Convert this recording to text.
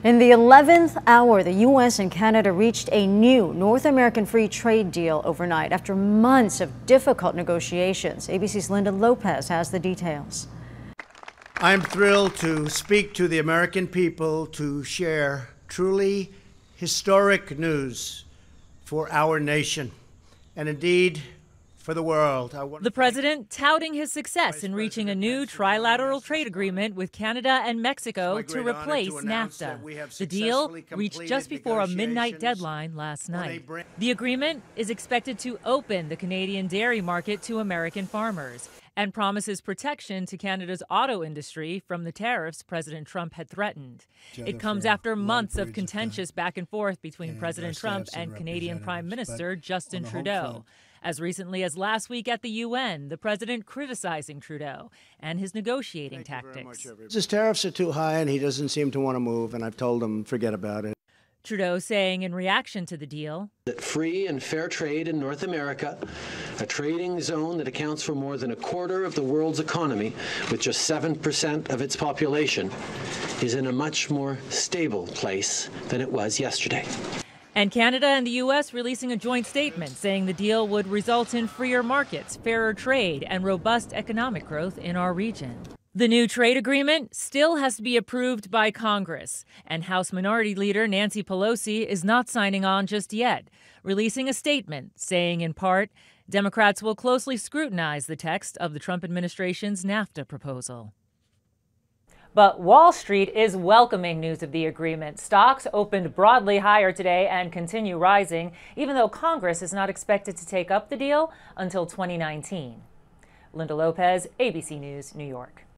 In the 11th hour, the U.S. and Canada reached a new North American free trade deal overnight after months of difficult negotiations. ABC's Linda Lopez has the details. I'm thrilled to speak to the American people to share truly historic news for our nation and indeed for the world. The president touting his success in reaching a new trilateral trade agreement with Canada and Mexico to replace NAFTA. The deal reached just before a midnight deadline last night. The agreement is expected to open the Canadian dairy market to American farmers and promises protection to Canada's auto industry from the tariffs President Trump had threatened. It comes after months of contentious back and forth between President Trump and Canadian Prime Minister Justin Trudeau. As recently as last week at the UN, the president criticizing Trudeau and his negotiating tactics. His tariffs are too high and he doesn't seem to want to move, and I've told him forget about it. Trudeau saying in reaction to the deal that free and fair trade in North America, a trading zone that accounts for more than a quarter of the world's economy with just 7% of its population, is in a much more stable place than it was yesterday. And Canada and the U.S. releasing a joint statement saying the deal would result in freer markets, fairer trade, and robust economic growth in our region. The new trade agreement still has to be approved by Congress, and House Minority Leader Nancy Pelosi is not signing on just yet, releasing a statement saying, in part, Democrats will closely scrutinize the text of the Trump administration's NAFTA proposal. But Wall Street is welcoming news of the agreement. Stocks opened broadly higher today and continue rising, even though Congress is not expected to take up the deal until 2019. Linda Lopez, ABC News, New York.